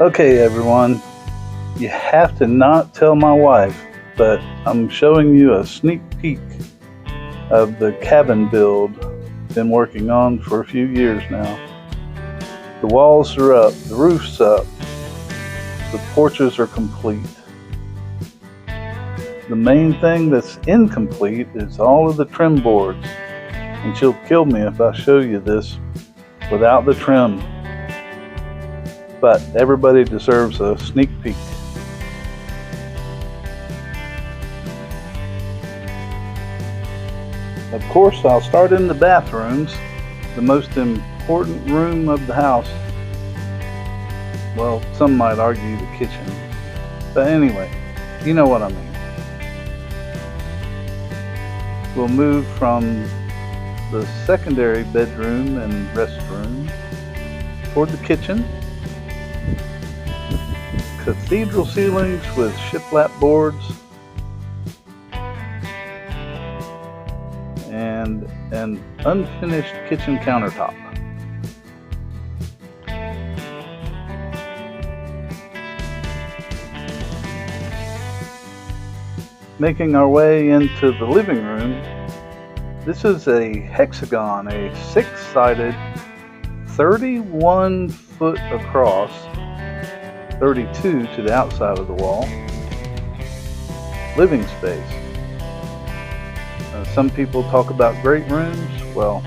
Okay, everyone, you have to not tell my wife, but I'm showing you a sneak peek of the cabin build I've been working on for a few years now. The walls are up, the roof's up, the porches are complete. The main thing that's incomplete is all of the trim boards, and she'll kill me if I show you this without the trim. But everybody deserves a sneak peek. Of course, I'll start in the bathrooms, the most important room of the house. Well, some might argue the kitchen. But anyway, you know what I mean. We'll move from the secondary bedroom and restroom toward the kitchen. Cathedral ceilings with shiplap boards and an unfinished kitchen countertop. Making our way into the living room, this is a hexagon, a six-sided, 31 foot across, 32 to the outside of the wall, living space. Some people talk about great rooms. Well,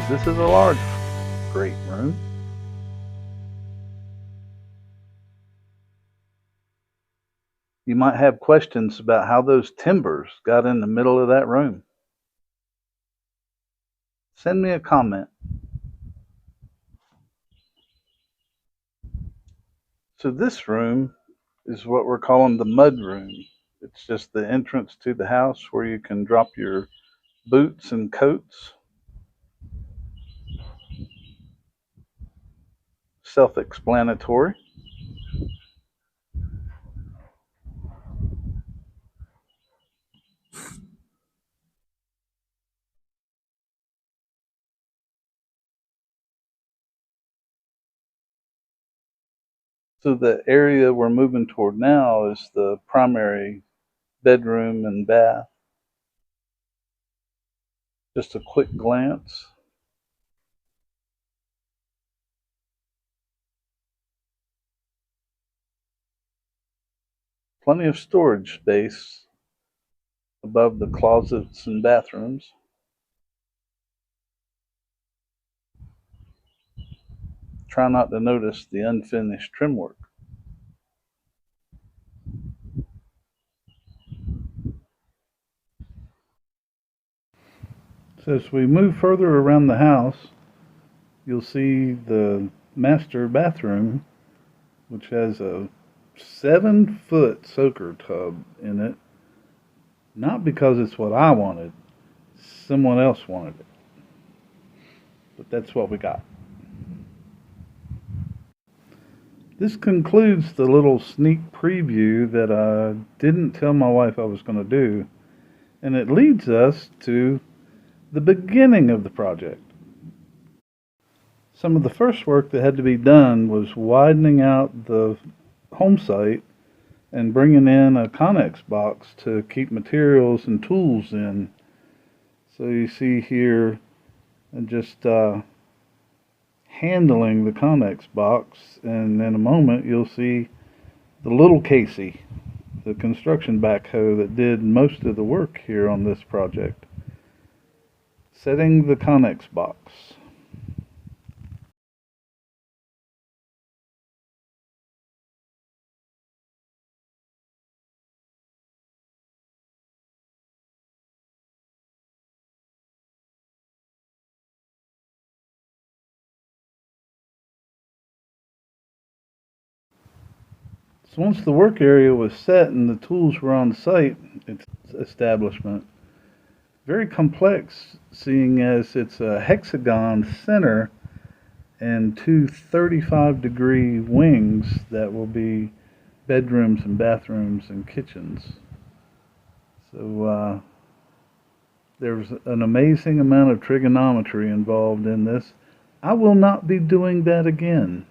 this is a large great room. You might have questions about how those timbers got in the middle of that room. Send me a comment. So this room is what we're calling the mud room. It's just the entrance to the house where you can drop your boots and coats. Self-explanatory. So the area we're moving toward now is the primary bedroom and bath. Just a quick glance. Plenty of storage space above the closets and bathrooms. Try not to notice the unfinished trim work. So as we move further around the house, you'll see the master bathroom, which has a 7-foot soaker tub in it. Not because it's what I wanted, someone else wanted it. But that's what we got. This concludes the little sneak preview that I didn't tell my wife I was going to do. And it leads us to the beginning of the project. Some of the first work that had to be done was widening out the home site and bringing in a Connex box to keep materials and tools in. So you see here, and just handling the Connex box, and in a moment you'll see the little Casey, the construction backhoe that did most of the work here on this project, setting the Connex box. So once the work area was set and the tools were on site, its establishment, very complex, seeing as it's a hexagon center and two 35-degree wings that will be bedrooms and bathrooms and kitchens. So there's an amazing amount of trigonometry involved in this. I will not be doing that again.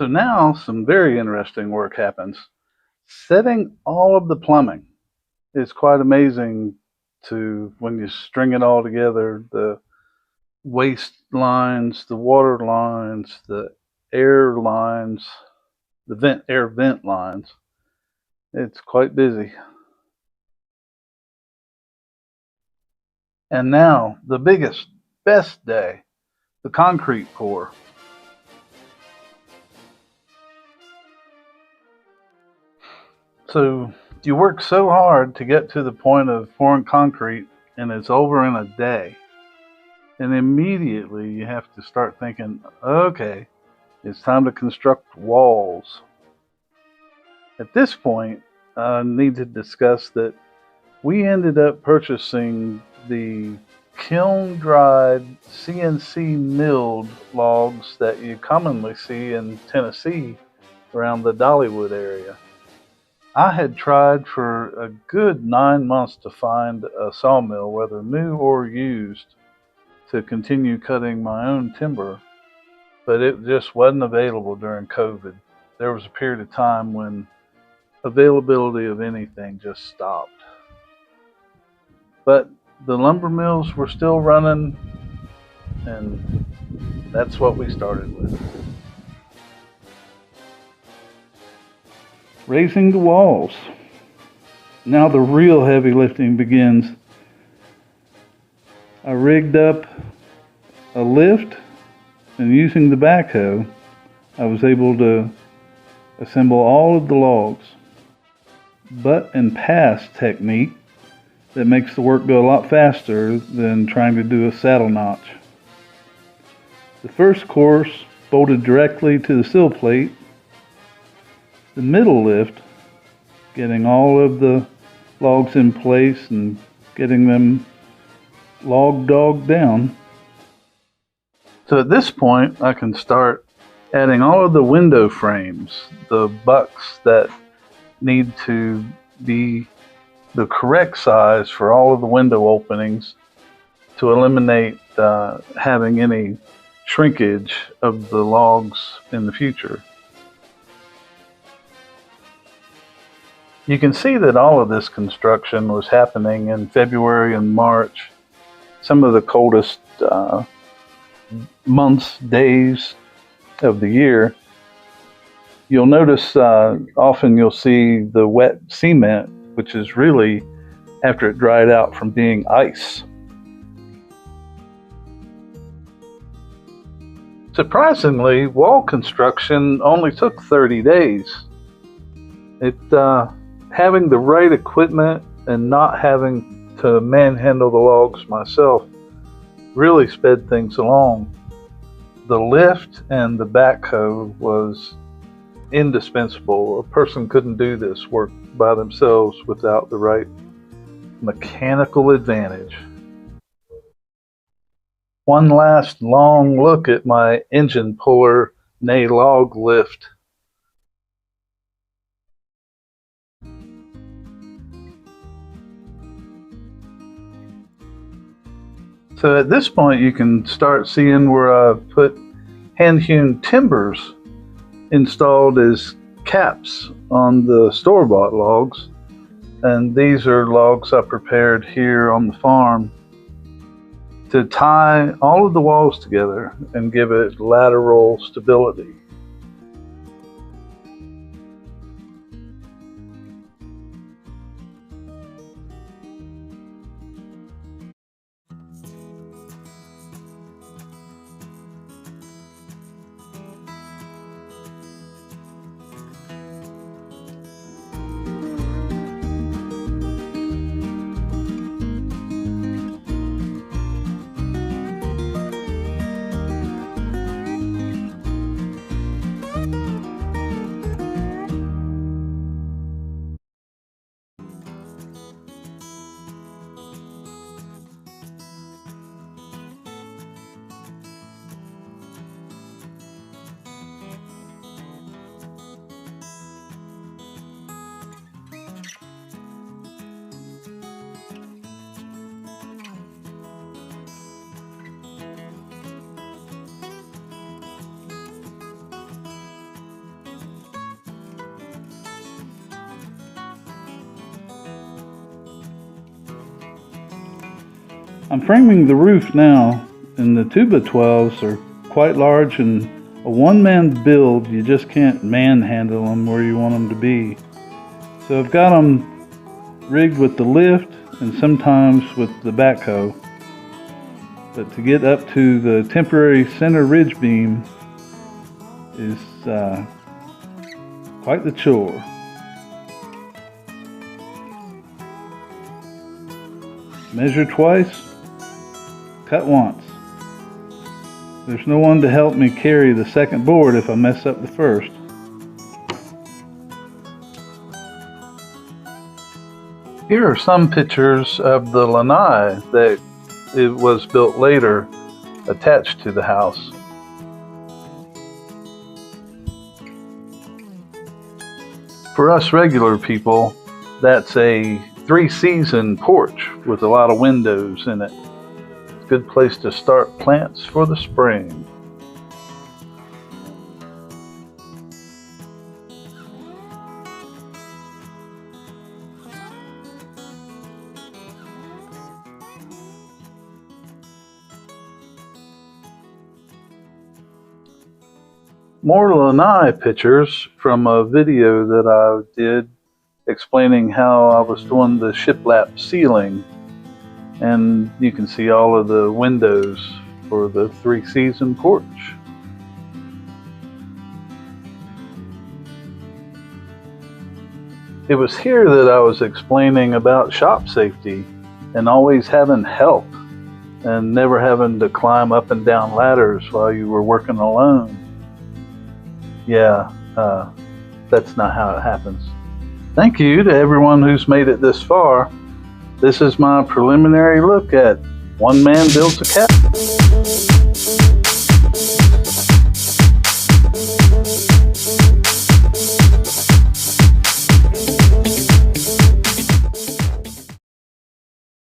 So now some very interesting work happens. Setting all of the plumbing is quite amazing to when you string it all together, the waste lines, the water lines, the air lines, the air vent lines. It's quite busy. And now the biggest, best day, the concrete pour. So you work so hard to get to the point of pouring concrete and it's over in a day. And immediately you have to start thinking, okay, it's time to construct walls. At this point, I need to discuss that we ended up purchasing the kiln dried CNC milled logs that you commonly see in Tennessee around the Dollywood area. I had tried for a good 9 months to find a sawmill, whether new or used, to continue cutting my own timber, but it just wasn't available during COVID. There was a period of time when availability of anything just stopped. But the lumber mills were still running, and that's what we started with. Raising the walls. Now the real heavy lifting begins. I rigged up a lift, and using the backhoe, I was able to assemble all of the logs. Butt and pass technique that makes the work go a lot faster than trying to do a saddle notch. The first course bolted directly to the sill plate. The middle lift, getting all of the logs in place and getting them log dogged down. So at this point, I can start adding all of the window frames, the bucks that need to be the correct size for all of the window openings to eliminate having any shrinkage of the logs in the future. You can see that all of this construction was happening in February and March, some of the coldest months, days of the year. You'll notice often you'll see the wet cement, which is really after it dried out from being ice. Surprisingly, wall construction only took 30 days. Having the right equipment and not having to manhandle the logs myself really sped things along. The lift and the backhoe was indispensable. A person couldn't do this work by themselves without the right mechanical advantage. One last long look at my engine puller, nay log lift. So at this point you can start seeing where I've put hand-hewn timbers installed as caps on the store-bought logs. And these are logs I prepared here on the farm to tie all of the walls together and give it lateral stability. I'm framing the roof now, and the 2x12s are quite large, and a one-man build, you just can't manhandle them where you want them to be. So I've got them rigged with the lift and sometimes with the backhoe. But to get up to the temporary center ridge beam is quite the chore. Measure twice, cut once. There's no one to help me carry the second board if I mess up the first. Here are some pictures of the lanai that it was built later, attached to the house. For us regular people, that's a 3-season porch with a lot of windows in it. Good place to start plants for the spring. More lanai pictures from a video that I did explaining how I was doing the shiplap ceiling, and you can see all of the windows for the 3-season porch. It was here that I was explaining about shop safety and always having help and never having to climb up and down ladders while you were working alone. Yeah, that's not how it happens. Thank you to everyone who's made it this far. This is my preliminary look at One Man Builds a Castle.